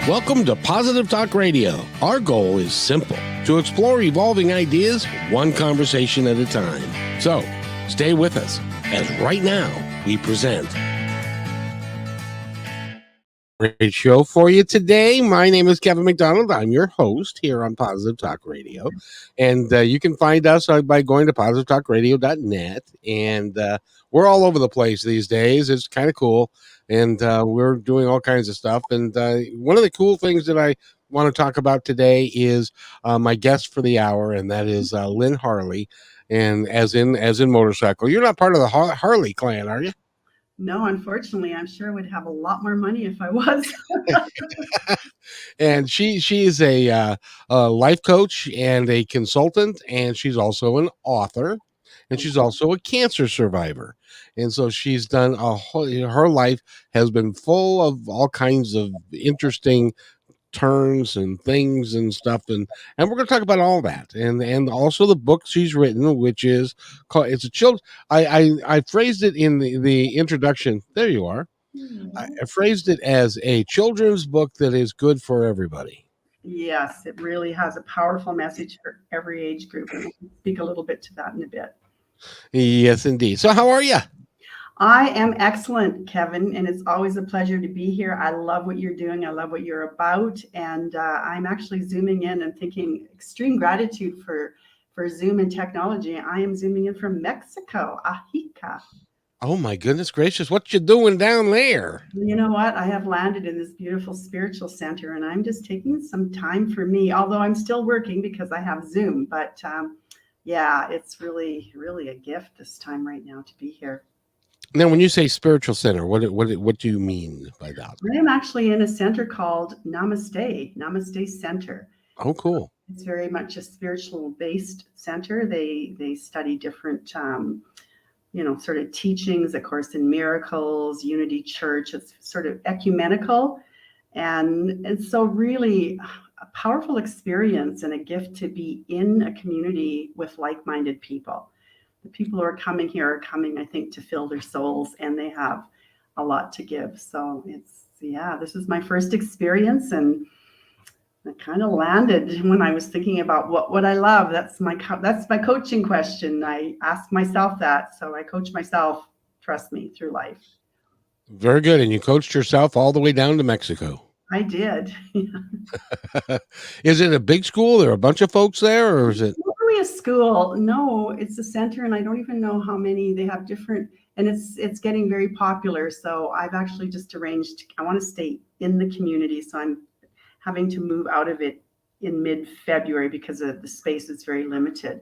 Welcome to Positive Talk Radio. Our goal is simple: to explore evolving ideas one conversation at a time. So, stay with us as right now we present great show for you today. My name is Kevin McDonald. I'm your host here on Positive Talk Radio. And you can find us by going to positivetalkradio.net. And we're all over the place these days. It's kind of cool. And we're doing all kinds of stuff. And one of the cool things that I want to talk about today is my guest for the hour, and that is Lynne Harley. And as in motorcycle. You're not part of the Harley clan, are you? No, unfortunately, I'm sure I would have a lot more money if I was. And she is a life coach and a consultant, and she's also an author, and she's also a cancer survivor. And so she's done her life has been full of all kinds of interesting turns and things and stuff, and we're going to talk about all that, and also the book she's written, which is called, it's a child. I phrased it in the introduction. There you are. I phrased it as a children's book that is good for everybody. Yes, it really has a powerful message for every age group, and we'll speak a little bit to that in a bit. Yes, indeed. So how are you? I am excellent, Kevin, and it's always a pleasure to be here. I love what you're doing. I love what you're about, and I'm actually zooming in and thinking extreme gratitude for Zoom and technology. I am zooming in from Mexico, Ajica. Oh my goodness gracious, what you doing down there? You know what? I have landed in this beautiful spiritual center, and I'm just taking some time for me, although I'm still working because I have Zoom. But yeah, it's really, really a gift this time right now to be here. Now, when you say spiritual center, what do you mean by that? I am actually in a center called Namaste Center. Oh, cool. It's very much a spiritual-based center. They study different sort of teachings, of course, in miracles, Unity Church. It's sort of ecumenical. And so really a powerful experience and a gift to be in a community with like-minded people. The people who are coming here are coming, I think, to fill their souls, and they have a lot to give. So this is my first experience, and I kind of landed when I was thinking about what I love. That's my coaching question. I ask myself that, so I coach myself, trust me, through life. Very good. And you coached yourself all the way down to Mexico. I did. Is it a big school? There are a bunch of folks there, or is it? It's not really a school. No, it's a center, and I don't even know how many. They have different, and it's getting very popular. So I've actually just arranged, I want to stay in the community, so I'm having to move out of it in mid-February because of the space is very limited.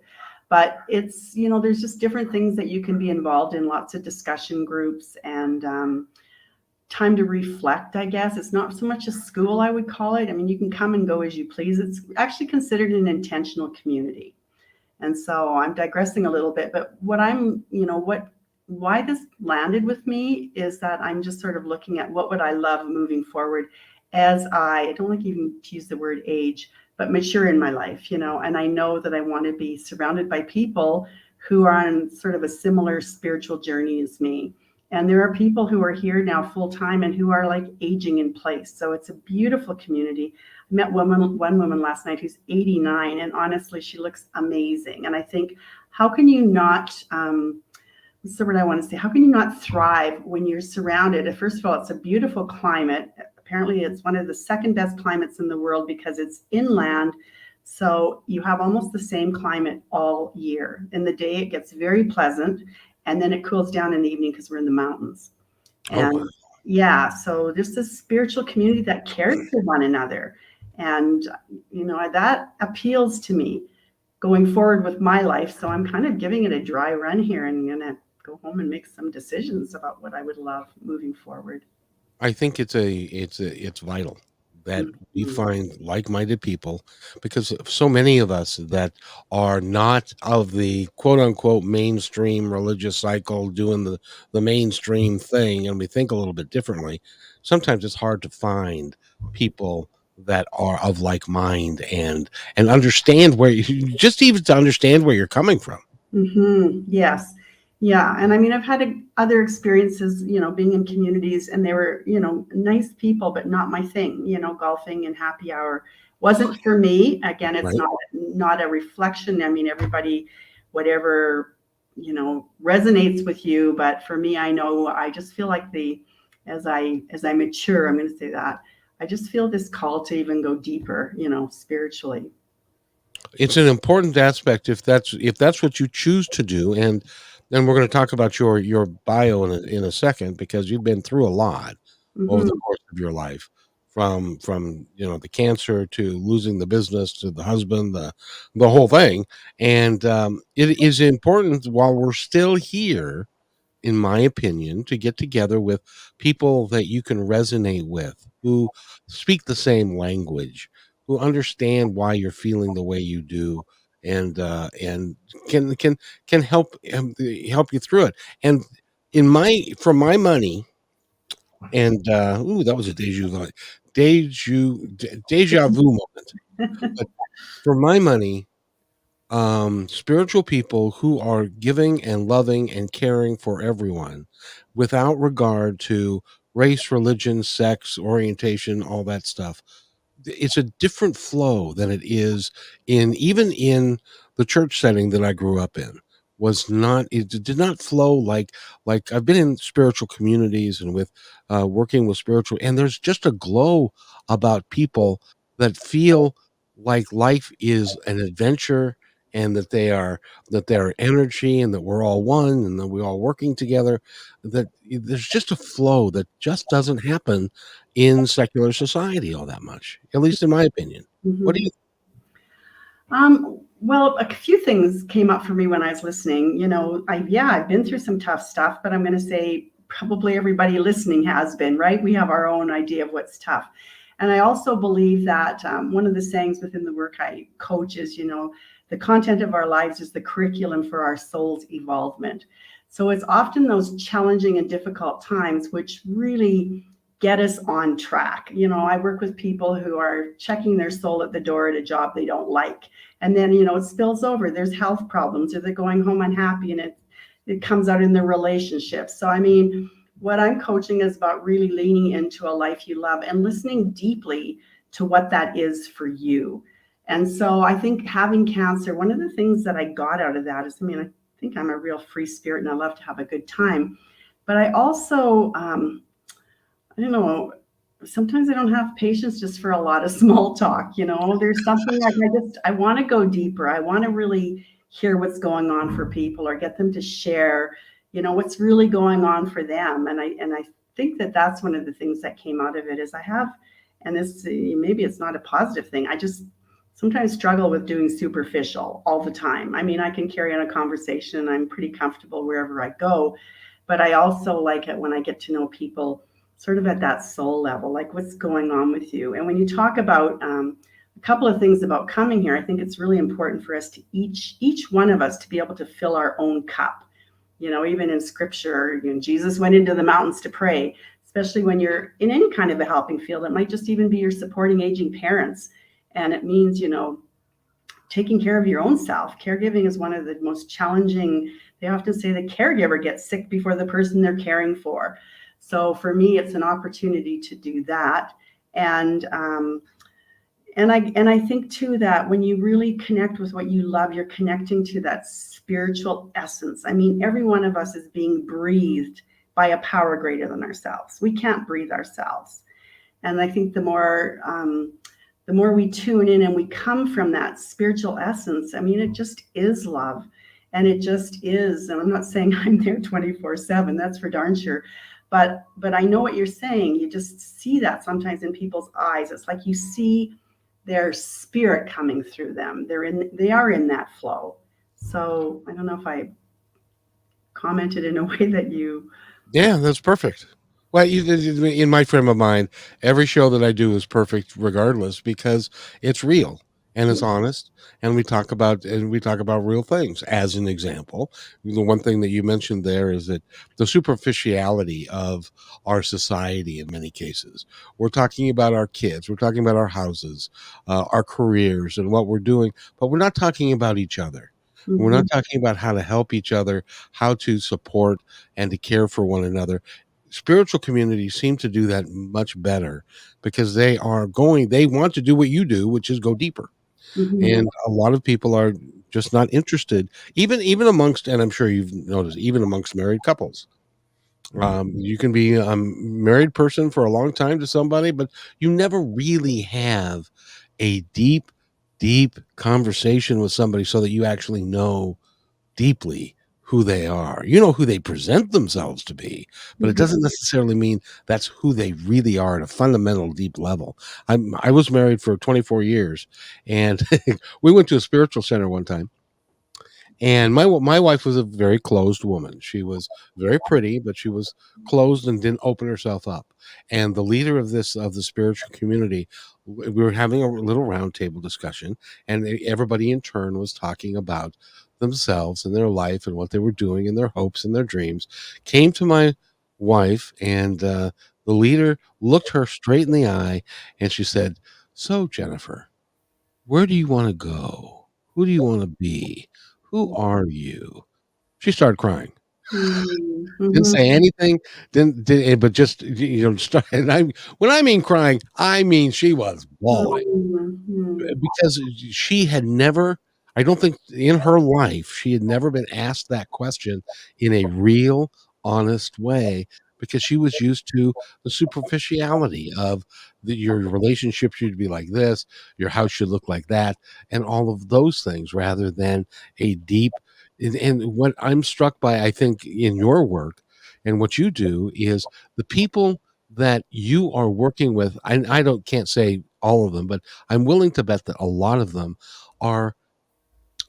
But it's, there's just different things that you can be involved in, lots of discussion groups and time to reflect, I guess. It's not so much a school, I would call it. I mean, you can come and go as you please. It's actually considered an intentional community. And so I'm digressing a little bit, but why this landed with me is that I'm just sort of looking at what would I love moving forward as I don't like even to use the word age, but mature in my life, and I know that I want to be surrounded by people who are on sort of a similar spiritual journey as me. And there are people who are here now full time and who are like aging in place. So it's a beautiful community. I met one woman last night who's 89, and honestly, she looks amazing. And I think, how can you not, what's the word I want to say? How can you not thrive when you're surrounded? First of all, it's a beautiful climate. Apparently, it's one of the second best climates in the world because it's inland. So you have almost the same climate all year. In the day, it gets very pleasant, and then it cools down in the evening because we're in the mountains. And so there's this spiritual community that cares for one another. And, that appeals to me going forward with my life. So I'm kind of giving it a dry run here and going to go home and make some decisions about what I would love moving forward. I think it's vital that we find like-minded people, because so many of us that are not of the quote-unquote mainstream religious cycle doing the mainstream thing, and we think a little bit differently. Sometimes it's hard to find people that are of like mind and understand where you just even to understand where you're coming from. Mm-hmm. Yes. Yeah, and I mean, I've had other experiences, being in communities, and they were, nice people, but not my thing. Golfing and happy hour wasn't for me. Again, it's Right. not a reflection. I mean, everybody, whatever, resonates with you, but for me, I know I just feel like as I mature, I'm going to say that I just feel this call to even go deeper, spiritually. It's an important aspect if that's what you choose to do, and then we're going to talk about your bio in a second because you've been through a lot over the Hmm. course of your life, from the cancer to losing the business to the husband, the whole thing, and it is important while we're still here, in my opinion, to get together with people that you can resonate with, who speak the same language, who understand why you're feeling the way you do, and can help you through it. And in my for my money, and ooh, that was a deja vu moment. But for my money, spiritual people who are giving and loving and caring for everyone without regard to race, religion, sex, orientation, all that stuff. It's a different flow than it is even in the church setting that I grew up in. Was not It did not flow like I've been in spiritual communities and with working with spiritual, and there's just a glow about people that feel like life is an adventure, and that they are energy, and that we're all one, and that we're all working together. That there's just a flow that just doesn't happen in secular society all that much, at least in my opinion. What do Hmm. you Well, a few things came up for me when I was listening. I've been through some tough stuff, but I'm going to say probably everybody listening has been, right? We have our own idea of what's tough. And I also believe that one of the sayings within the work I coach is, the content of our lives is the curriculum for our soul's evolvement. So it's often those challenging and difficult times which really get us on track. I work with people who are checking their soul at the door at a job they don't like, and then it spills over. There's health problems, or they're going home unhappy, and it comes out in their relationships. So I mean, what I'm coaching is about really leaning into a life you love and listening deeply to what that is for you. And so I think having cancer, one of the things that I got out of that is, I mean, I think I'm a real free spirit and I love to have a good time, but I also I don't know, sometimes I don't have patience just for a lot of small talk. There's something like I want to go deeper. I want to really hear what's going on for people or get them to share, what's really going on for them. And I think that that's one of the things that came out of it is I have, and this maybe it's not a positive thing. I just sometimes struggle with doing superficial all the time. I mean, I can carry on a conversation. I'm pretty comfortable wherever I go, but I also like it when I get to know people sort of at that soul level, like what's going on with you. And when you talk about a couple of things about coming here, I think it's really important for us to each one of us to be able to fill our own cup. Even in scripture, Jesus went into the mountains to pray, especially when you're in any kind of a helping field. It might just even be you're supporting aging parents. And it means, taking care of your own self. Caregiving is one of the most challenging. They often say the caregiver gets sick before the person they're caring for. So for me, it's an opportunity to do that. And and I think too that when you really connect with what you love, you're connecting to that spiritual essence. I mean, every one of us is being breathed by a power greater than ourselves. We can't breathe ourselves. And I think the more we tune in and we come from that spiritual essence, I mean, it just is love. And it just is. And I'm not saying I'm there 24/7, that's for darn sure. But I know what you're saying. You just see that sometimes in people's eyes. It's like you see their spirit coming through them. They are in that flow. So I don't know if I commented in a way that you. Yeah, that's perfect. Well, in my frame of mind, every show that I do is perfect regardless because it's real and it's honest, and we talk about real things. As an example, the one thing that you mentioned there is that the superficiality of our society in many cases. We're talking about our kids, we're talking about our houses, our careers, and what we're doing, but we're not talking about each other. We're not Mhm. talking about how to help each other, how to support and to care for one another. Spiritual communities seem to do that much better because they want to do what you do, which is go deeper. Mhm. And a lot of people are just not interested, even amongst, and I'm sure you've noticed, even amongst married couples. You can be a married person for a long time to somebody, but you never really have a deep conversation with somebody so that you actually know deeply who they are. You know who they present themselves to be, but it Mhm. doesn't necessarily mean that's who they really are at a fundamental deep level. I was married for 24 years, and we went to a spiritual center one time, and my wife was a very closed woman. She was very pretty, but she was closed and didn't open herself up. And the leader of the spiritual community, we were having a little roundtable discussion, and everybody in turn was talking about themselves and their life and what they were doing and their hopes and their dreams. Came to my wife, and the leader looked her straight in the eye, and she said, "So, Jennifer, where do you want to go? Who do you want to be? Who are you?" She started crying. Mhm. Didn't Mhm. say anything, but just, start, and when I mean crying, I mean she was bawling. Mhm. Because she had never, I don't think in her life, she had never been asked that question in a real, honest way, because she was used to the superficiality of your relationship should be like this, your house should look like that, and all of those things rather than a deep, and what I'm struck by, I think, in your work and what you do is the people that you are working with, I don't can't say all of them, but I'm willing to bet that a lot of them are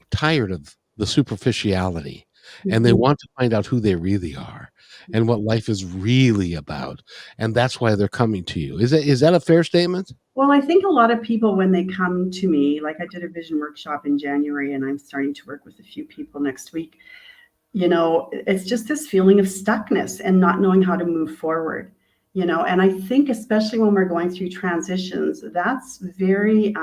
tired of the superficiality, and they Mhm. want to find out who they really are and what life is really about, and that's why they're coming to you. Is that a fair statement? Well, I think a lot of people, when they come to me, like I did a vision workshop in January, and I'm starting to work with a few people next week. It's just this feeling of stuckness and not knowing how to move forward. And I think, especially when we're going through transitions, that's very,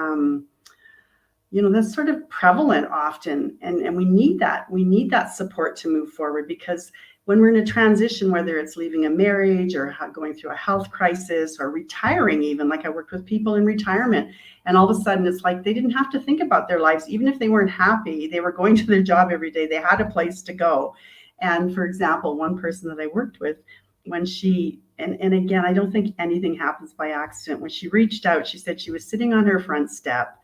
that's sort of prevalent often, and we need that support to move forward, because when we're in a transition, whether it's leaving a marriage or going through a health crisis or retiring, even like I worked with people in retirement, and all of a sudden it's like they didn't have to think about their lives. Even if they weren't happy, they were going to their job every day, they had a place to go. And for example, one person that I worked with, when she and again, I don't think anything happens by accident. When she reached out, she said she was sitting on her front step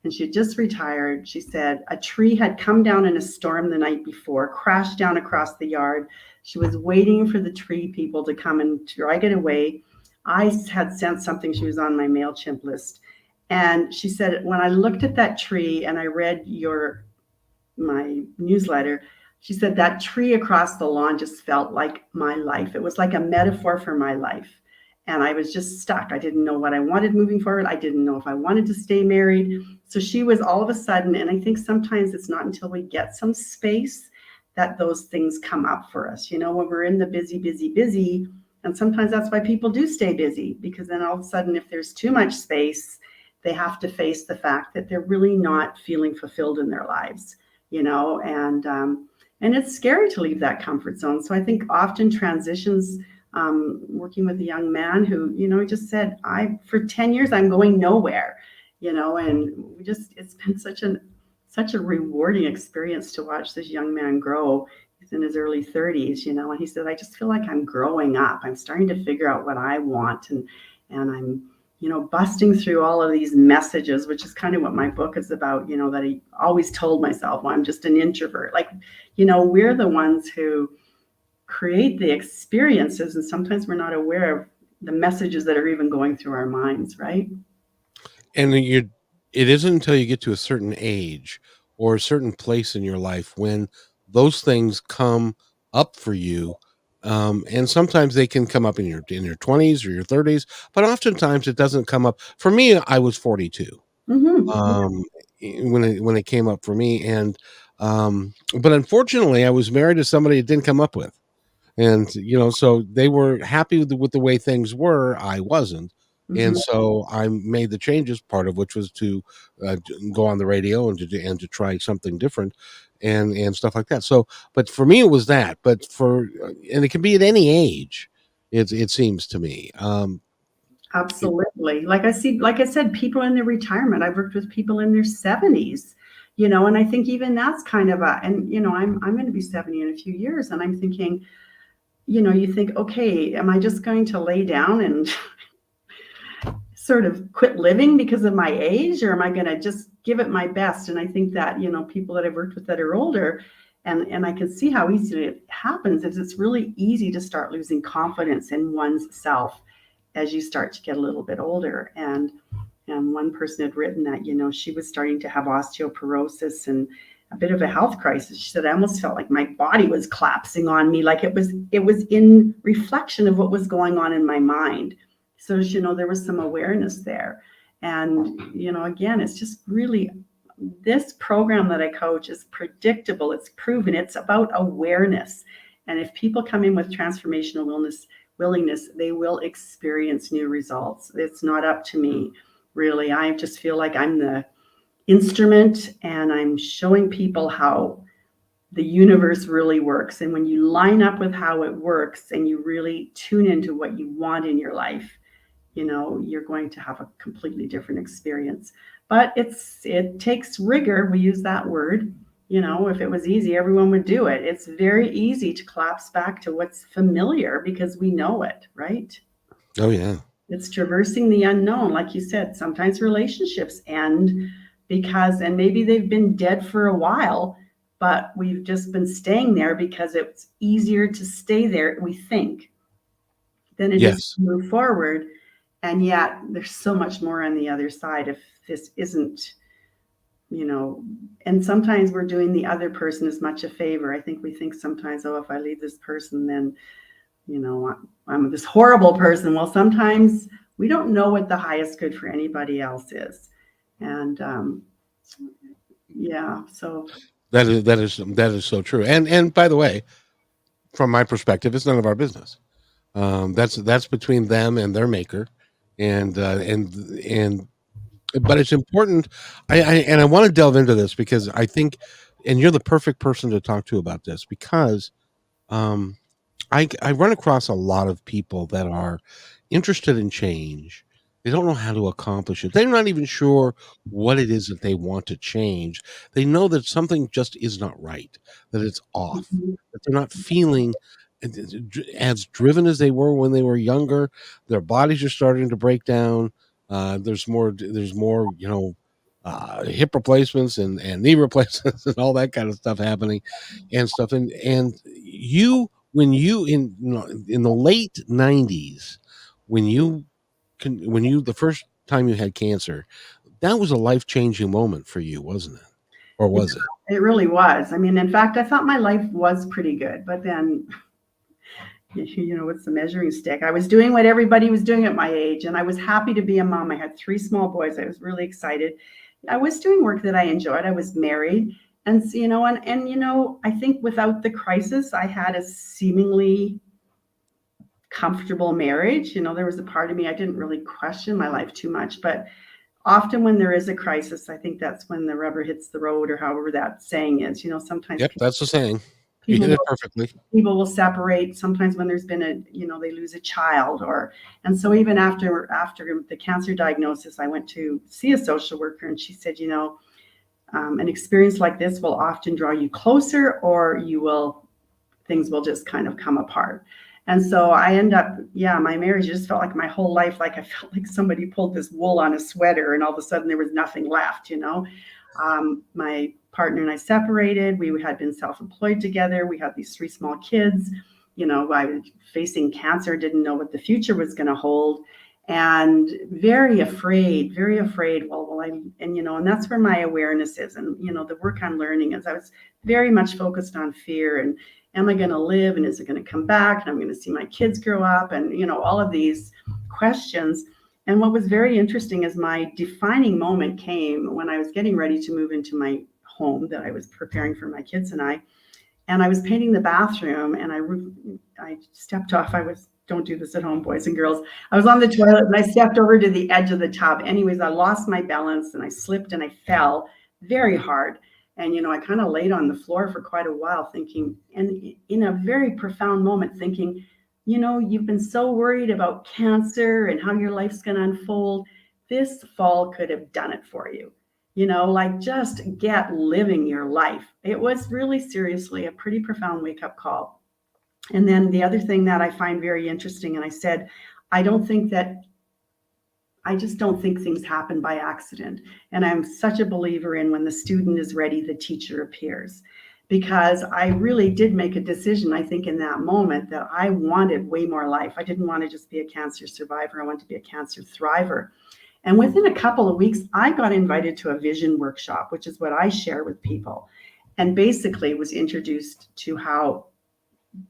and she had just retired. She said a tree had come down in a storm the night before, crashed down across the yard. She was waiting for the tree people to come and drag it away. I had sent something, she was on my MailChimp list. And she said, when I looked at that tree and I read my newsletter, she said that tree across the lawn just felt like my life. It was like a metaphor for my life. And I was just stuck. I didn't know what I wanted moving forward. I didn't know if I wanted to stay married. So she was all of a sudden, and I think sometimes it's not until we get some space that those things come up for us. When we're in the busy, busy, busy, and sometimes that's why people do stay busy, because then all of a sudden, if there's too much space, they have to face the fact that they're really not feeling fulfilled in their lives. And it's scary to leave that comfort zone. So I think often transitions, working with a young man who, just said, I for 10 years I'm going nowhere, and it's been such a rewarding experience to watch this young man grow. He's in his early 30s, and he said, I just feel like I'm growing up. I'm starting to figure out what I want, and I'm busting through all of these messages, which is kind of what my book is about, that I always told myself, well, I'm just an introvert. Like, we're the ones who create the experiences, and sometimes we're not aware of the messages that are even going through our minds, right? And it isn't until you get to a certain age or a certain place in your life when those things come up for you. And sometimes they can come up in your 20s or your 30s, but oftentimes it doesn't come up. For me, I was 42 Mm-hmm. um, when it came up for me, and but unfortunately, I was married to somebody it didn't come up with, and so they were happy with the way things were. I wasn't, and Mm-hmm. so I made the changes, part of which was to go on the radio and to try something different. and stuff like that. So, but for me, it was that. But and it can be at any age. It seems to me. Absolutely. Like I said, people in their retirement. I've worked with people in their 70s, and I think even that's kind of and I'm going to be 70 in a few years, and I'm thinking, you think, okay, am I just going to lay down and sort of quit living because of my age, or am I going to just give it my best? And I think that, people that I've worked with that are older, and I can see how easily it happens, is it's really easy to start losing confidence in one's self as you start to get a little bit older. And one person had written that, she was starting to have osteoporosis and a bit of a health crisis. She said, I almost felt like my body was collapsing on me, like it was in reflection of what was going on in my mind. So, there was some awareness there. And, again, it's just really, this program that I coach is predictable. It's proven. It's about awareness. And if people come in with transformational willingness, they will experience new results. It's not up to me, really. I just feel like I'm the instrument, and I'm showing people how the universe really works. And when you line up with how it works and you really tune into what you want in your life, you're going to have a completely different experience. But it takes rigor. We use that word. If it was easy, everyone would do it. It's very easy to collapse back to what's familiar because we know it, right? Oh yeah. It's traversing the unknown. Like you said, sometimes relationships end and maybe they've been dead for a while, but we've just been staying there because it's easier to stay there, we think, than it is Yes. to move forward. And yet there's so much more on the other side if this isn't, and sometimes we're doing the other person as much a favor. I think we think sometimes, oh, if I leave this person, then, I'm this horrible person. Well, sometimes we don't know what the highest good for anybody else is. And yeah, so that is so true. And by the way, from my perspective, it's none of our business. That's between them and their maker, and but it's important. I want to delve into this because I think, and you're the perfect person to talk to about this because um, I run across a lot of people that are interested in change. They don't know how to accomplish it. They're not even sure what it is that they want to change. They know that something just is not right, that it's off, mhm. that they're not feeling as driven as they were when they were younger. Their bodies are starting to break down. There's more, hip replacements and knee replacements and all that kind of stuff happening and stuff. And when you in the late 90s, when you the first time you had cancer, that was a life-changing moment for you, wasn't it? Or it, was it? it really was. I mean, in fact, I thought my life was pretty good, but then, what's the measuring stick? I was doing what everybody was doing at my age, and I was happy to be a mom. I had 3 small boys. I was really excited. I was doing work that I enjoyed. I was married. And, I think without the crisis, I had a seemingly comfortable marriage. There was a part of me, I didn't really question my life too much, but often when there is a crisis, I think that's when the rubber hits the road, or however that saying is. Sometimes Yep, that's the saying. You people hit it will perfectly. people will separate sometimes when there's been they lose a child, and so even after the cancer diagnosis, I went to see a social worker, and she said, an experience like this will often draw you closer, or things will just kind of come apart. And so I end up, my marriage just felt like my whole life, like I felt like somebody pulled this wool on a sweater and all of a sudden there was nothing left. My partner and I separated. We had been self-employed together. We had these 3 small kids. I was facing cancer, didn't know what the future was going to hold, and very afraid, very afraid. And that's where my awareness is. And, the work I'm learning is I was very much focused on fear and, am I going to live, and is it going to come back, and I'm going to see my kids grow up, and all of these questions. And what was very interesting is my defining moment came when I was getting ready to move into my home that I was preparing for my kids and I was painting the bathroom, and I stepped off. Don't do this at home, boys and girls. I was on the toilet and I stepped over to the edge of the tub. Anyways, I lost my balance and I slipped and I fell very hard. And, I kind of laid on the floor for quite a while thinking, and in a very profound moment, thinking, you've been so worried about cancer and how your life's going to unfold. This fall could have done it for you. Like just get living your life. It was really seriously a pretty profound wake up call. And then the other thing that I find very interesting, and I said, I don't think that I just don't think things happen by accident. And I'm such a believer in when the student is ready, the teacher appears. Because I really did make a decision, I think, in that moment that I wanted way more life. I didn't want to just be a cancer survivor, I wanted to be a cancer thriver. And within a couple of weeks, I got invited to a vision workshop, which is what I share with people. And basically was introduced to how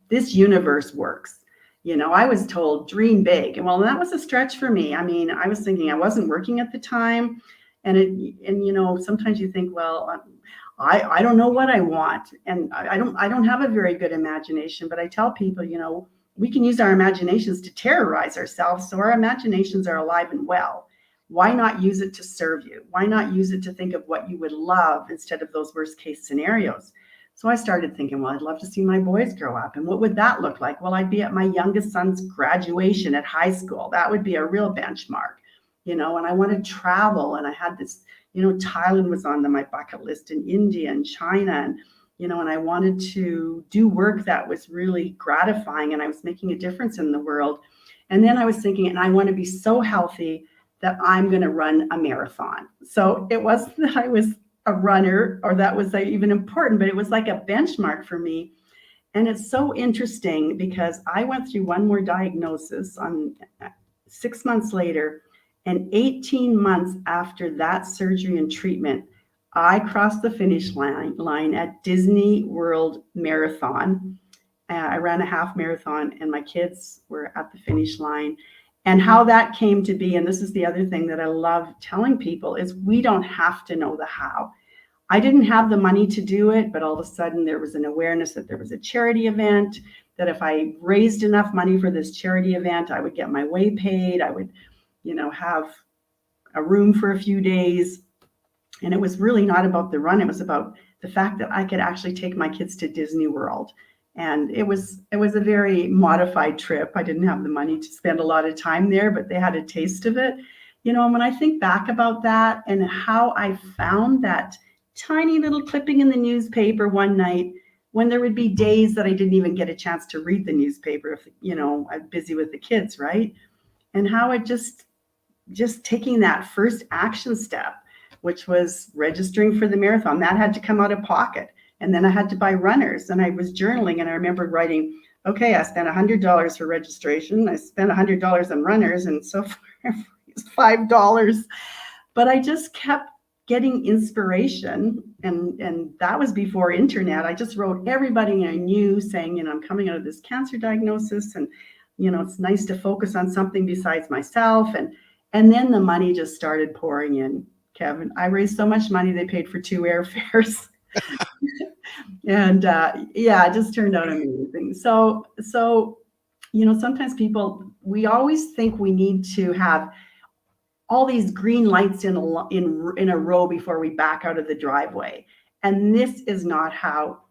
this universe works. I was told dream big. And well, that was a stretch for me. I mean, I was thinking I wasn't working at the time. And sometimes you think, well, I don't know what I want. And I don't have a very good imagination, but I tell people, we can use our imaginations to terrorize ourselves. So our imaginations are alive and well. Why not use it to serve you? Why not use it to think of what you would love instead of those worst case scenarios? So I started thinking, well, I'd love to see my boys grow up. And what would that look like? Well, I'd be at my youngest son's graduation at high school. That would be a real benchmark, and I wanted to travel. And I had this, Thailand was on my bucket list, and India and China. And I wanted to do work that was really gratifying, and I was making a difference in the world. And then I was thinking, and I want to be so healthy that I'm going to run a marathon. So it wasn't that I was a runner or that was even important, but it was like a benchmark for me. And it's so interesting because I went through one more diagnosis on 6 months later, and 18 months after that surgery and treatment, I crossed the finish line at Disney World Marathon. I ran a half marathon and my kids were at the finish line. And how that came to be, and this is the other thing that I love telling people, is we don't have to know the how. I didn't have the money to do it, but all of a sudden there was an awareness that there was a charity event, that if I raised enough money for this charity event, I would get my way paid. I would, have a room for a few days. And it was really not about the run. It was about the fact that I could actually take my kids to Disney World. And it was a very modified trip. I didn't have the money to spend a lot of time there, but they had a taste of it. And when I think back about that and how I found that tiny little clipping in the newspaper one night when there would be days that I didn't even get a chance to read the newspaper if, I'm busy with the kids, right? And how it just taking that first action step, which was registering for the marathon, that had to come out of pocket. And then I had to buy runners, and I was journaling, and I remember writing, okay, I spent $100 for registration. I spent $100 on runners, and so far it's $5. But I just kept getting inspiration, and that was before internet. I just wrote everybody I knew saying, I'm coming out of this cancer diagnosis, and it's nice to focus on something besides myself. And then the money just started pouring in, Kevin. I raised so much money, they paid for 2 airfares. And it just turned out amazing. So sometimes we always think we need to have all these green lights in a row before we back out of the driveway. And this is not how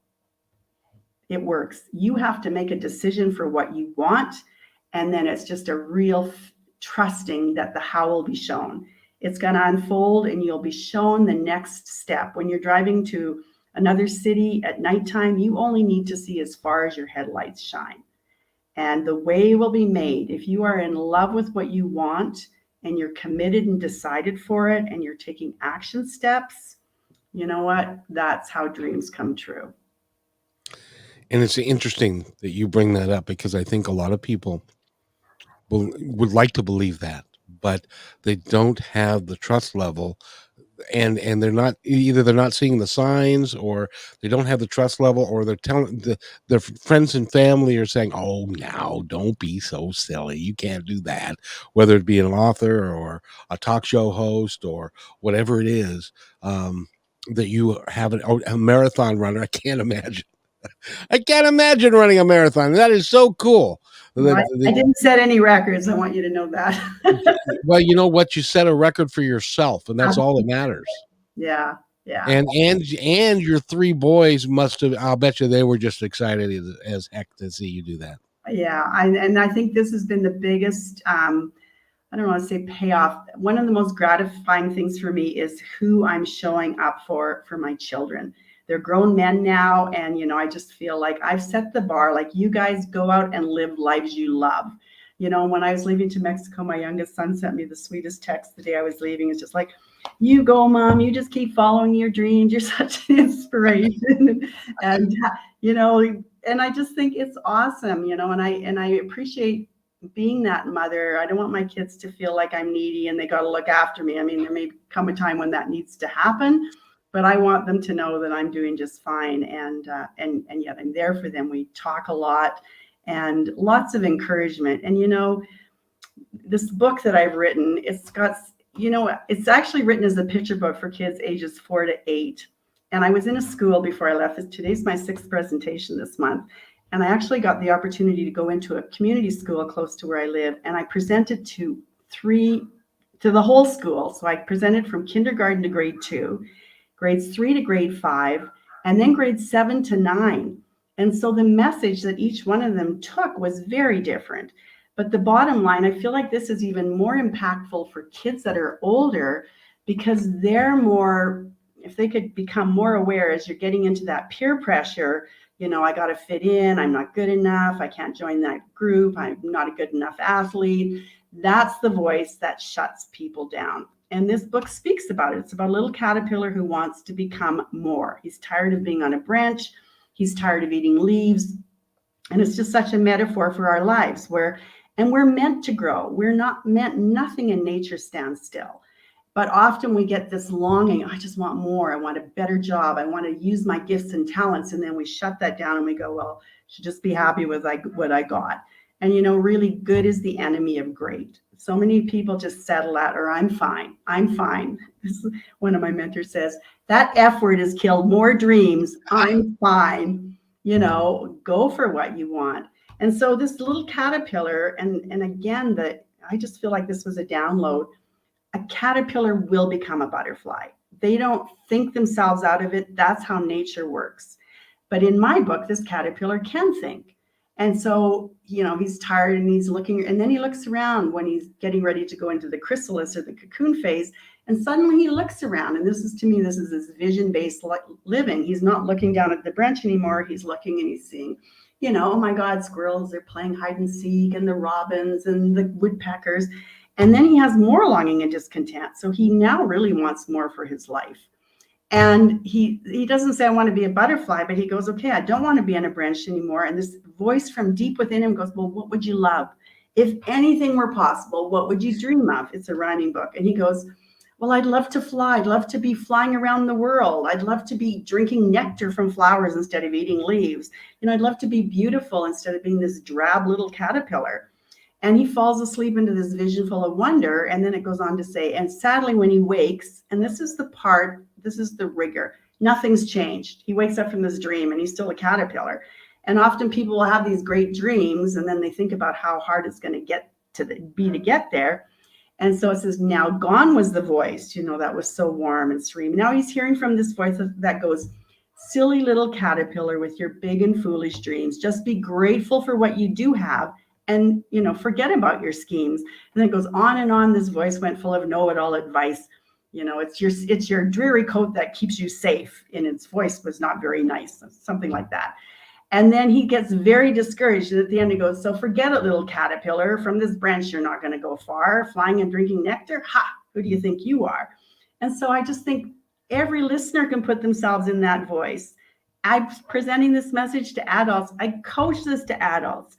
it works. You have to make a decision for what you want. And then it's just a real trusting that the how will be shown. It's going to unfold and you'll be shown the next step. When you're driving to another city at nighttime, you only need to see as far as your headlights shine. And the way will be made. If you are in love with what you want and you're committed and decided for it and you're taking action steps, you know what? That's how dreams come true. And it's interesting that you bring that up because I think a lot of people would like to believe that, but they don't have the trust level, and they're not seeing the signs, or they don't have the trust level, or they're telling their friends and family are saying, oh, now don't be so silly, you can't do that, whether it be an author or a talk show host or whatever it is. That you have a marathon runner. I can't imagine running a marathon. That is so cool. Well, I didn't set any records. I want you to know that. Well, you know what? You set a record for yourself, and that's all that matters. Yeah. Yeah. And your three boys must have. I'll bet you they were just excited as heck to see you do that. Yeah. And I think this has been the biggest, I don't want to say payoff. One of the most gratifying things for me is who I'm showing up for my children. They're grown men now. And, I just feel like I've set the bar, like you guys go out and live lives you love. When I was leaving to Mexico, my youngest son sent me the sweetest text the day I was leaving. It's just like, you go, Mom, you just keep following your dreams. You're such an inspiration. And, and I just think it's awesome, and I appreciate being that mother. I don't want my kids to feel like I'm needy and they got to look after me. I mean, there may come a time when that needs to happen, but I want them to know that I'm doing just fine. And yet I'm there for them. We talk a lot and lots of encouragement. And, this book that I've written, it's actually written as a picture book for kids ages 4 to 8. And I was in a school before I left. Today's my 6th presentation this month. And I actually got the opportunity to go into a community school close to where I live. And I presented to the whole school. So I presented from kindergarten to grade 2, grades 3 to grade 5, and then grades 7 to 9. And so the message that each one of them took was very different. But the bottom line, I feel like this is even more impactful for kids that are older, because they're more, if they could become more aware as you're getting into that peer pressure, I got to fit in, I'm not good enough, I can't join that group, I'm not a good enough athlete. That's the voice that shuts people down. And this book speaks about it. It's about a little caterpillar who wants to become more. He's tired of being on a branch. He's tired of eating leaves. And it's just such a metaphor for our lives we're meant to grow. We're not meant, nothing in nature stands still. But often we get this longing, I just want more. I want a better job. I want to use my gifts and talents. And then we shut that down and we go, well, I should just be happy with what I got. And, really good is the enemy of great. So many people just settle at, or I'm fine. I'm fine. One of my mentors says, that F word has killed more dreams. I'm fine. Go for what you want. And so this little caterpillar, and again, I just feel like this was a download. A caterpillar will become a butterfly. They don't think themselves out of it. That's how nature works. But in my book, this caterpillar can think. And so, he's tired and he's looking, and then he looks around when he's getting ready to go into the chrysalis or the cocoon phase. And suddenly he looks around, and this is his vision-based living. He's not looking down at the branch anymore. He's looking and he's seeing, oh my God, squirrels, they're playing hide and seek, and the robins and the woodpeckers. And then he has more longing and discontent. So he now really wants more for his life. And he doesn't say, I want to be a butterfly, but he goes, okay, I don't want to be on a branch anymore. And this voice from deep within him goes, well, what would you love? If anything were possible, what would you dream of? It's a rhyming book. And he goes, well, I'd love to fly. I'd love to be flying around the world. I'd love to be drinking nectar from flowers instead of eating leaves. I'd love to be beautiful instead of being this drab little caterpillar. And he falls asleep into this vision full of wonder. And then it goes on to say, and sadly, when he wakes, and this is the rigor, nothing's changed. He wakes up from this dream and he's still a caterpillar. And often people will have these great dreams and then they think about how hard it's going to get to get there. And so it says, now gone was the voice, that was so warm and serene. Now he's hearing from this voice that goes, silly little caterpillar with your big and foolish dreams. Just be grateful for what you do have. And, forget about your schemes. And then it goes on and on. This voice went full of know-it-all advice. It's your dreary coat that keeps you safe. And its voice was not very nice, something like that. And then he gets very discouraged. And at the end he goes, so forget it, little caterpillar. From this branch, you're not going to go far. Flying and drinking nectar? Ha! Who do you think you are? And so I just think every listener can put themselves in that voice. I'm presenting this message to adults. I coach this to adults.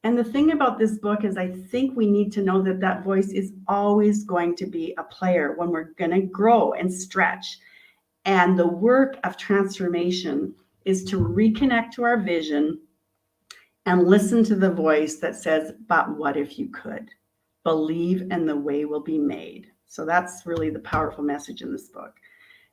And the thing about this book is I think we need to know that voice is always going to be a player when we're going to grow and stretch. And the work of transformation is to reconnect to our vision and listen to the voice that says, but what if you could? Believe and the way will be made. So that's really the powerful message in this book.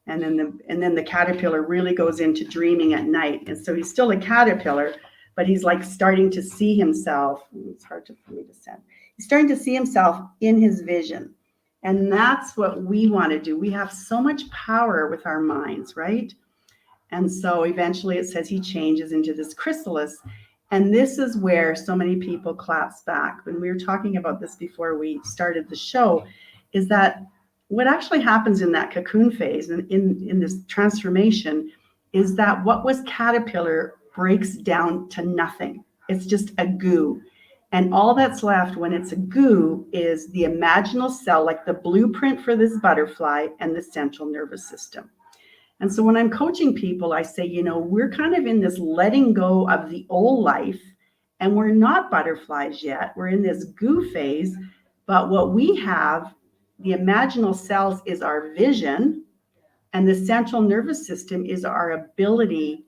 And then the caterpillar really goes into dreaming at night. And so he's still a caterpillar, but he's like starting to see himself. It's hard for me to say. He's starting to see himself in his vision. And that's what we want to do. We have so much power with our minds, right? And so eventually it says he changes into this chrysalis. And this is where so many people collapse back. When we were talking about this before we started the show, is that what actually happens in that cocoon phase and in this transformation is that what was caterpillar breaks down to nothing. It's just a goo. And all that's left when it's a goo is the imaginal cell, like the blueprint for this butterfly and the central nervous system. And so when I'm coaching people, I say, we're kind of in this letting go of the old life, and we're not butterflies yet. We're in this goo phase. But what we have, the imaginal cells, is our vision, and the central nervous system is our ability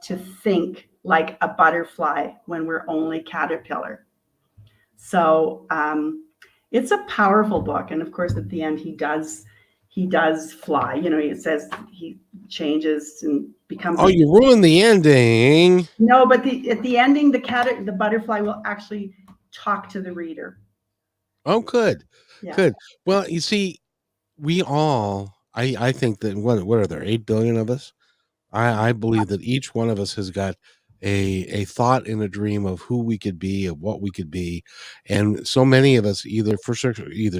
to think like a butterfly when we're only caterpillar. So it's a powerful book. And of course, at the end, he does fly. It says he changes and becomes. Oh, you ruined the ending. No, but at the ending, the butterfly will actually talk to the reader. Oh, good, Yeah. good. Well, you see, we all. I think that what are there 8 billion of us? I believe that each one of us has got a thought and a dream of who we could be, of what we could be, and so many of us either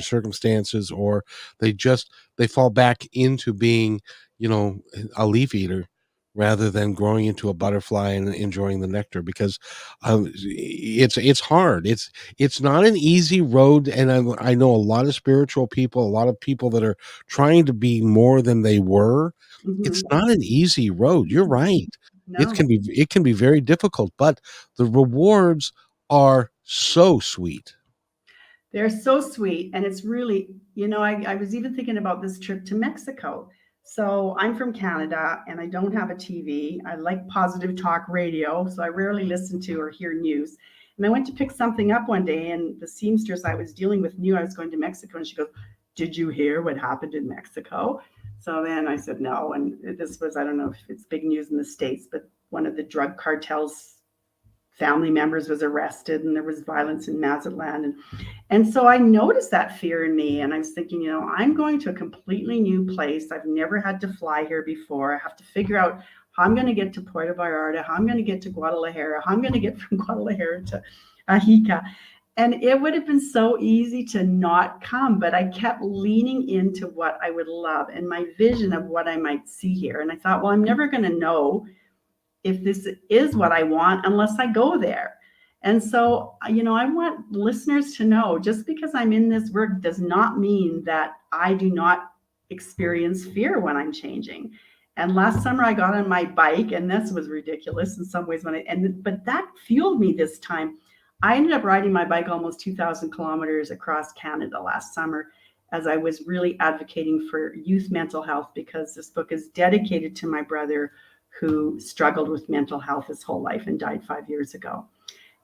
circumstances or they fall back into being, a leaf eater rather than growing into a butterfly and enjoying the nectar because it's hard. It's not an easy road, and I know a lot of spiritual people, a lot of people that are trying to be more than they were. It's Mhm. not an easy road. You're right. No. It can be very difficult, but the rewards are so sweet. They're so sweet. And it's really, I was even thinking about this trip to Mexico. So I'm from Canada and I don't have a TV. I like positive talk radio. So I rarely listen to or hear news. And I went to pick something up one day, and the seamstress I was dealing with knew I was going to Mexico. And she goes, "Did you hear what happened in Mexico?" So then I said, "No." And this was, I don't know if it's big news in the States, but one of the drug cartels family members was arrested, and there was violence in Mazatlan. And so I noticed that fear in me. And I was thinking, I'm going to a completely new place. I've never had to fly here before. I have to figure out how I'm going to get to Puerto Vallarta, how I'm going to get to Guadalajara, how I'm going to get from Guadalajara to Ajica. And it would have been so easy to not come, but I kept leaning into what I would love and my vision of what I might see here. And I thought, well, I'm never going to know if this is what I want unless I go there. And so, I want listeners to know, just because I'm in this work does not mean that I do not experience fear when I'm changing. And last summer I got on my bike, and this was ridiculous in some ways but that fueled me this time. I ended up riding my bike almost 2,000 kilometers across Canada last summer as I was really advocating for youth mental health, because this book is dedicated to my brother who struggled with mental health his whole life and died 5 years ago.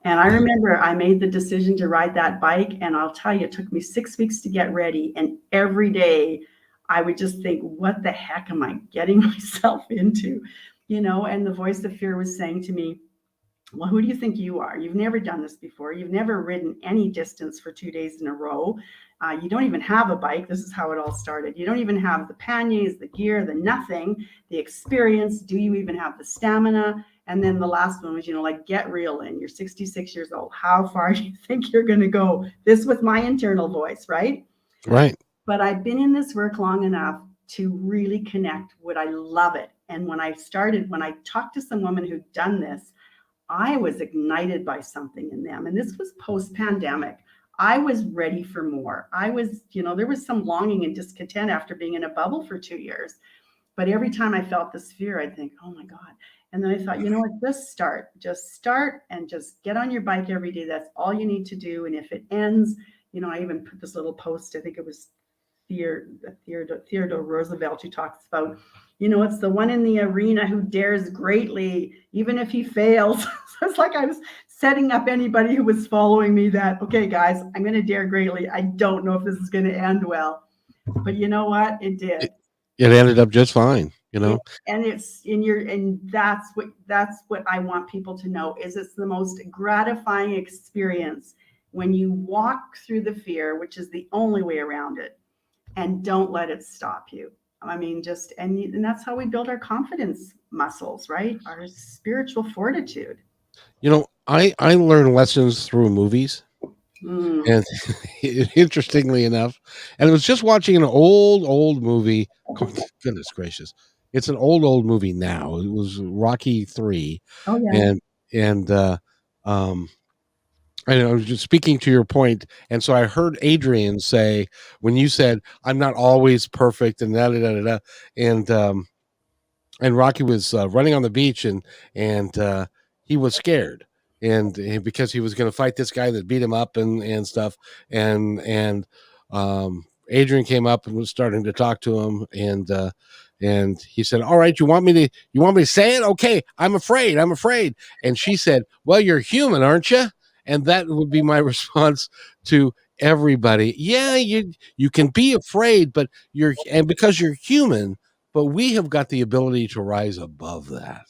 And I remember I made the decision to ride that bike, and I'll tell you, it took me 6 weeks to get ready. And every day I would just think, what the heck am I getting myself into? And the voice of fear was saying to me, well, who do you think you are? You've never done this before. You've never ridden any distance for 2 days in a row. You don't even have a bike. This is how it all started. You don't even have the panniers, the gear, the nothing, the experience. Do you even have the stamina? And then the last one was, get real, Lynne. You're 66 years old. How far do you think you're going to go? This with my internal voice, right? Right. But I've been in this work long enough to really connect. Would I love it? And when I talked to some woman who'd done this, I was ignited by something in them. And this was post-pandemic. I was ready for more. There was some longing and discontent after being in a bubble for 2 years. But every time I felt this fear, I'd think, oh my God. And then I thought, you know what, just start and just get on your bike every day. That's all you need to do. And if it ends, I even put this little post, I think it was Theodore Roosevelt, who talks about, it's the one in the arena who dares greatly, even if he fails. So it's like I was setting up anybody who was following me that, okay, guys, I'm going to dare greatly. I don't know if this is going to end well, but you know what? It did. It ended up just fine, And that's what I want people to know, is it's the most gratifying experience when you walk through the fear, which is the only way around it. and don't let it stop you. I mean, just, and that's how we build our confidence muscles, right? Our spiritual fortitude. I learn lessons through movies, Mm. and interestingly enough, and I was just watching an old movie. Goodness gracious, it's an old movie now. It was Rocky 3, Oh, yeah. and and um I know, just speaking to your point, and so I heard Adrian say when you said, "I'm not always perfect," and da da da da, da, and and Rocky was running on the beach, and he was scared, and because he was going to fight this guy that beat him up and stuff, and Adrian came up and was starting to talk to him, and he said, "All right, you want me to say it? Okay, I'm afraid." And she said, "Well, you're human, aren't you?" And that would be my response to everybody. Yeah, you can be afraid, but because you're human, but we have got the ability to rise above that.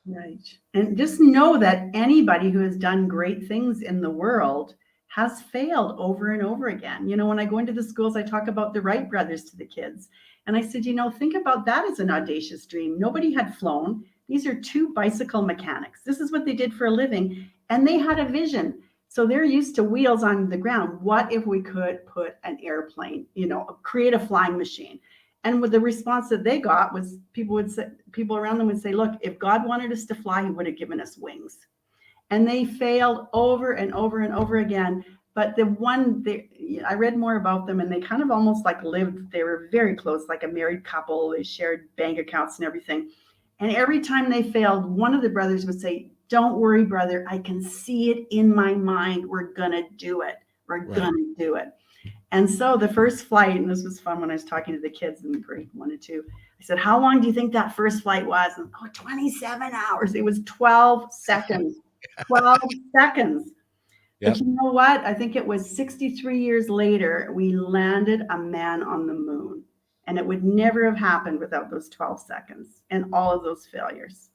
Right. And just know that anybody who has done great things in the world has failed over and over again. When I go into the schools, I talk about the Wright brothers to the kids. And I said, think about that as an audacious dream. Nobody had flown. These are two bicycle mechanics. This is what they did for a living. And they had a vision. So they're used to wheels on the ground. What if we could put an airplane, create a flying machine? And with the response that they got was people around them would say, look, if God wanted us to fly, he would have given us wings. And they failed over and over and over again. But I read more about them, and they kind of almost like lived, they were very close, like a married couple. They shared bank accounts and everything. And every time they failed, one of the brothers would say, don't worry, brother, I can see it in my mind. We're going to do it. We're Right. going to do it. And so the first flight, and this was fun when I was talking to the kids in grade 1 and 2, I said, how long do you think that first flight was? And 27 hours. It was 12 seconds. 12 seconds. But Yep. you know what? I think it was 63 years later, we landed a man on the moon. And it would never have happened without those 12 seconds and all of those failures.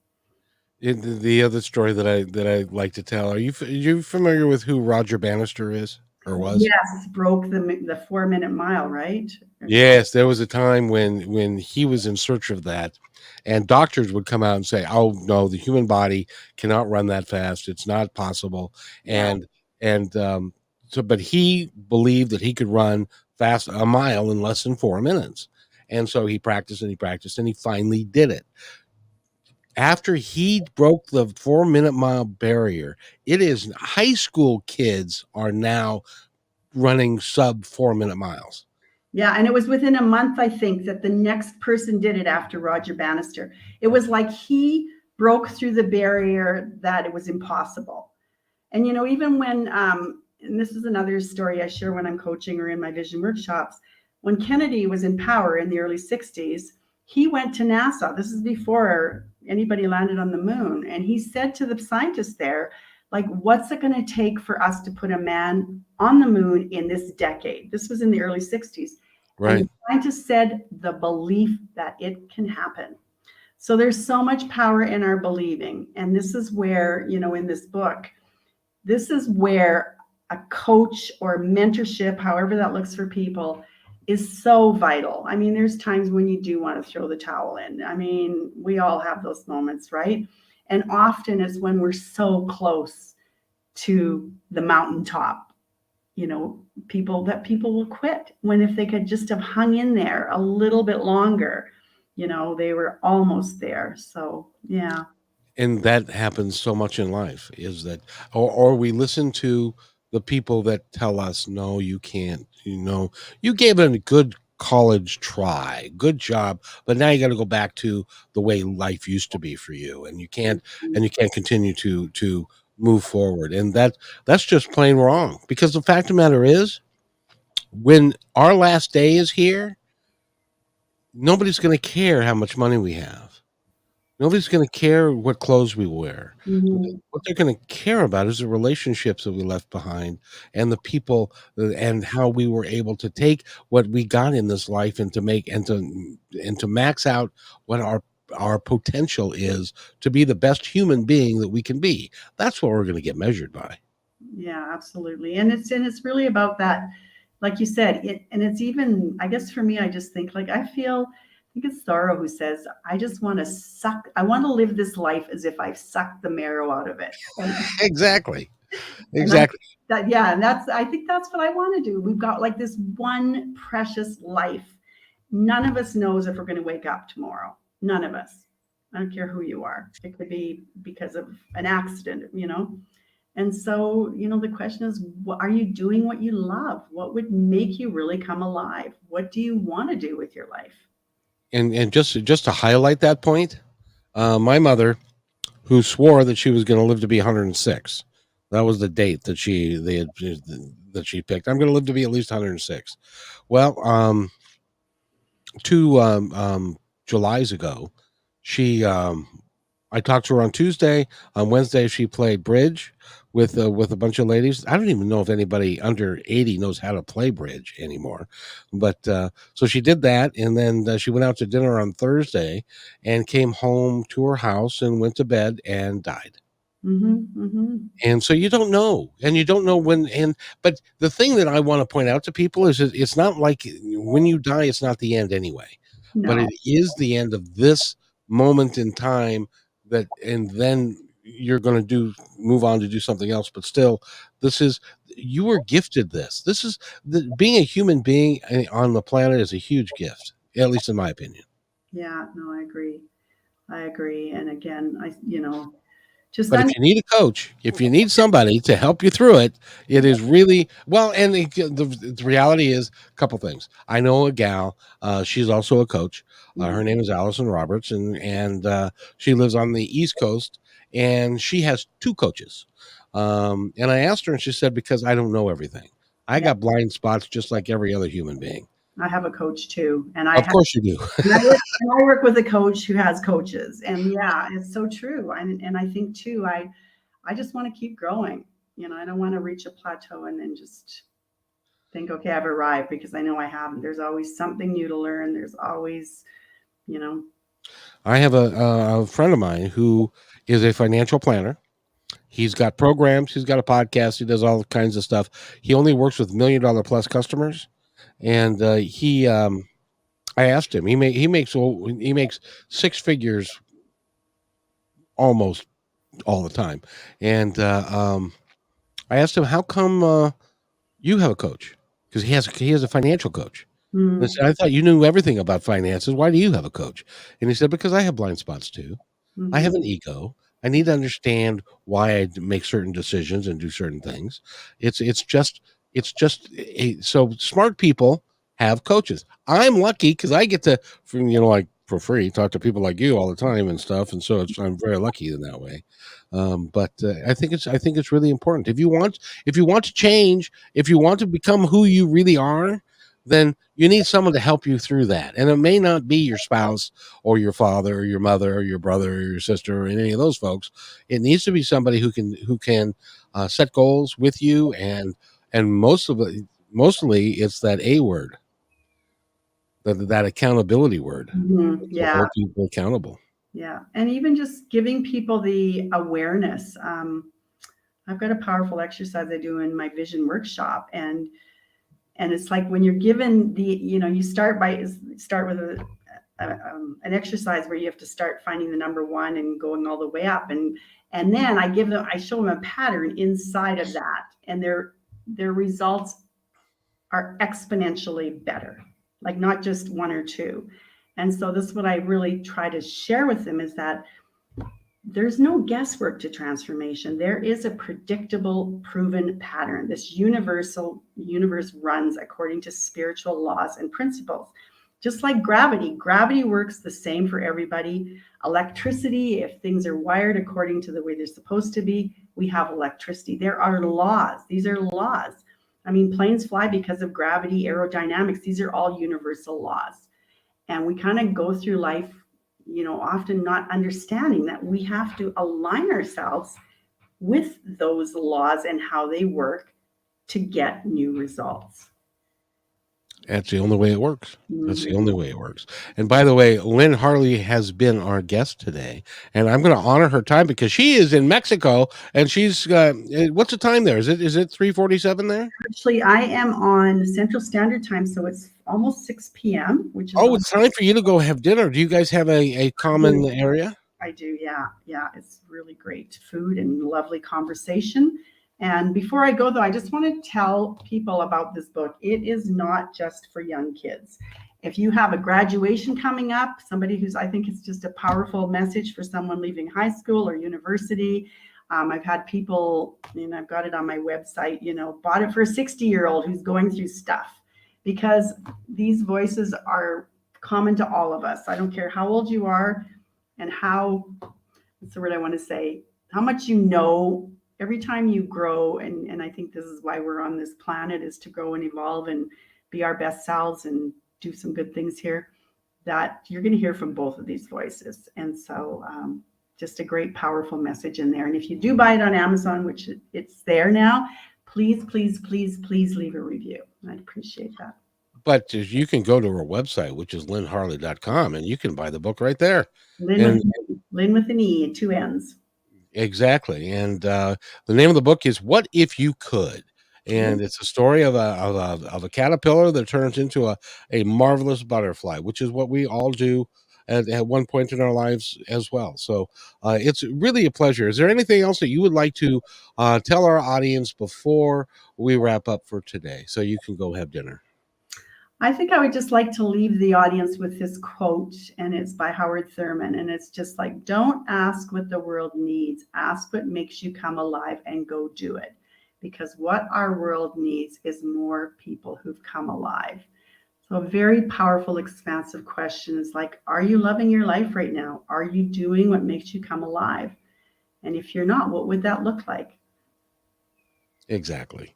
The other story that I like to tell. Are you familiar with who Roger Bannister is or was? Yes, broke the 4 minute mile, right? Yes, there was a time when he was in search of that, and doctors would come out and say, "Oh no, the human body cannot run that fast. It's not possible." Yeah. And so, but he believed that he could run fast a mile in less than 4 minutes, and so he practiced and he practiced and he finally did it. After he broke the 4 minute mile barrier, it is high school kids are now running sub 4 minute miles. Yeah, and it was within a month, I think, that the next person did it after Roger Bannister. It was like he broke through the barrier that it was impossible. And even when, and this is another story I share when I'm coaching or in my vision workshops, when Kennedy was in power in the early 60s, he went to NASA. This is before anybody landed on the moon. And he said to the scientists there, like, what's it going to take for us to put a man on the moon in this decade? This was in the early 60s. And Right. the scientists said the belief that it can happen. So there's so much power in our believing. And this is where, in this book, this is where a coach or mentorship, however that looks for people, is so vital. I mean, there's times when you do want to throw the towel in. I mean, we all have those moments, right? And often it's when we're so close to the mountaintop, people will quit when if they could just have hung in there a little bit longer, they were almost there. So, yeah. And that happens so much in life is that, or we listen to the people that tell us, no, you can't, you gave it a good college try, good job, but now you got to go back to the way life used to be for you, and you can't continue to move forward. And that's just plain wrong, because the fact of the matter is, when our last day is here, nobody's going to care how much money we have. Nobody's going to care what clothes we wear. Mhm. What they're going to care about is the relationships that we left behind, and the people, and how we were able to take what we got in this life and to max out what our potential is to be the best human being that we can be. That's what we're going to get measured by. Yeah, absolutely. And it's really about that, like you said, and it's even, I guess for me, I just think like I think it's Thoreau who says, I want to live this life as if I've sucked the marrow out of it. Exactly. And I Exactly. that yeah, and I think that's what I want to do. We've got like this one precious life. None of us knows if we're going to wake up tomorrow. None of us. I don't care who you are. It could be because of an accident, you know. And so, the question is, are you doing what you love? What would make you really come alive? What do you want to do with your life? And just to highlight that point, my mother, who swore that she was going to live to be 106, that was the date that she picked. I'm going to live to be at least 106. Well, 2 Julys ago, she I talked to her on Tuesday. On Wednesday, she played bridge with a bunch of ladies. I don't even know if anybody under 80 knows how to play bridge anymore. But so she did that, and then she went out to dinner on Thursday, and came home to her house and went to bed and died. Mm-hmm. And so you don't know, and you don't know when. And but the thing that I want to point out to people is that it's not like when you die, it's not the end anyway, but No. it is the end of this moment in time. That and then you're going to do move on to do something else. But still, this is you were gifted this. This is being a human being on the planet is a huge gift, at least in my opinion. Yeah, no, I agree. I agree. And again, just But if un- you need a coach, if you need somebody to help you through it, it is really well. And the reality is a couple things. I know a gal. She's also a coach. Her name is Allison Roberts, and she lives on the East Coast, and she has two coaches. And I asked her, and she said, "Because I don't know everything. I yeah, got blind spots just like every other human being." I have a coach too, Of course, you do. and I work with a coach who has coaches, and yeah, it's so true. And I think too, I just want to keep growing. I don't want to reach a plateau and then just think, okay, I've arrived, because I know I haven't. There's always something new to learn. There's always, you know, I have a friend of mine who is a financial planner. He's got programs. He's got a podcast. He does all kinds of stuff. He only works with $1 million plus customers, and he. I asked him. He makes six figures almost all the time, and I asked him how come you have a coach because he has a financial coach. And I mm, said, I thought you knew everything about finances. Why do you have a coach? And he said, because I have blind spots too. I mhm, have an ego. I need to understand why make certain decisions and do certain things. So smart people have coaches. I'm lucky because I get to, like for free, talk to people like you all the time and stuff, and so I'm very lucky in that way. But I think it's really important if you want to change, if you want to become who you really are, then you need someone to help you through that, and it may not be your spouse or your father or your mother or your brother or your sister or any of those folks. It needs to be somebody who can set goals with you, and mostly it's that A word, that accountability word, to yeah, hold people accountable. yeah. And even just giving people the awareness. I've got a powerful exercise I do in my vision workshop, and it's like when you're given you start with an exercise where you have to start finding the number one and going all the way up, and then I show them a pattern inside of that, and their results are exponentially better, like not just one or two. And so this is what I really try to share with them, is that there's no guesswork to transformation. There is a predictable, proven pattern. This universe runs according to spiritual laws and principles. Just like gravity works the same for everybody. Electricity, if things are wired according to the way they're supposed to be, we have electricity. There are laws. These are laws. I mean, planes fly because of gravity, aerodynamics. These are all universal laws. And we kind of go through life, often not understanding that we have to align ourselves with those laws and how they work to get new results. That's the only way it works. That's the Mhm. only way it works. And by the way, Lynn Harley has been our guest today, and I'm going to honor her time because she is in Mexico, and she's what's the time there? Is it 3:47 there? Actually, I am on Central Standard Time, so it's almost 6 p.m., which is Oh, on. it's time for you to go have dinner. Do you guys have a common area? I do, yeah, yeah. It's really great food and lovely conversation. And before I go, though, I just want to tell people about this book. It is not just for young kids. If you have a graduation coming up, somebody who's, I think it's just a powerful message for someone leaving high school or university. I've had people, and I've got it on my website, bought it for a 60-year-old who's going through stuff, because these voices are common to all of us. I don't care how old you are, and what's the word I want to say, how much every time you grow. And I think this is why we're on this planet, is to grow and evolve and be our best selves and do some good things here, that you're going to hear from both of these voices. And so just a great, powerful message in there. And if you do buy it on Amazon, which it's there now, please, please, please, please leave a review. I'd appreciate that. But you can go to her website, which is lynnharley.com, and you can buy the book right there. Lynne And with an E, 2 N's. exactly. And the name of the book is What If You Could? And it's a story of a caterpillar that turns into a marvelous butterfly, which is what we all do at one point in our lives as well. So it's really a pleasure. Is there anything else that you would like to tell our audience before we wrap up for today, so you can go have dinner? I think I would just like to leave the audience with this quote, and it's by Howard Thurman. And it's just like, don't ask what the world needs, ask what makes you come alive, and go do it. Because what our world needs is more people who've come alive. So a very powerful, expansive question is like, are you loving your life right now? Are you doing what makes you come alive? And if you're not, what would that look like? Exactly.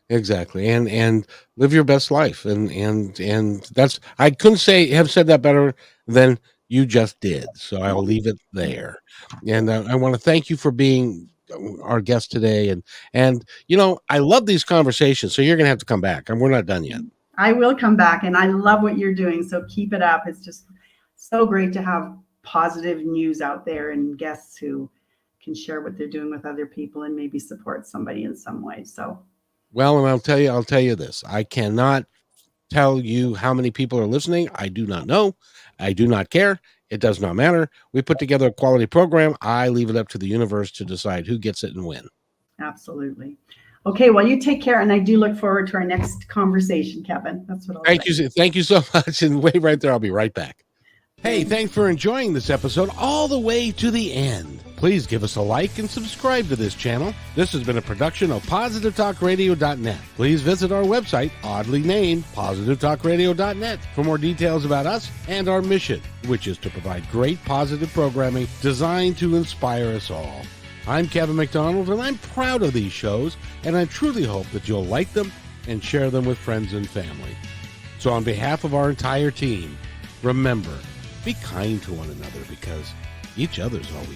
Exactly. And live your best life. And that's, I couldn't have said that better than you just did. So I'll leave it there. And I want to thank you for being our guest today. And I love these conversations. So you're going to have to come back. And we're not done yet. I will come back, and I love what you're doing. So keep it up. It's just so great to have positive news out there and guests who can share what they're doing with other people and maybe support somebody in some way. So, well, and I'll tell you this. I cannot tell you how many people are listening. I do not know. I do not care. It does not matter. We put together a quality program. I leave it up to the universe to decide who gets it and when. absolutely. Okay, well, you take care, and I do look forward to our next conversation, Kevin. That's what I'll say. Thank you so much. And wait right there. I'll be right back. Hey, thanks for enjoying this episode all the way to the end. Please give us a like and subscribe to this channel. This has been a production of PositiveTalkRadio.net. Please visit our website, oddly named PositiveTalkRadio.net, for more details about us and our mission, which is to provide great positive programming designed to inspire us all. I'm Kevin McDonald, and I'm proud of these shows, and I truly hope that you'll like them and share them with friends and family. So on behalf of our entire team, remember, be kind to one another, because each other's all we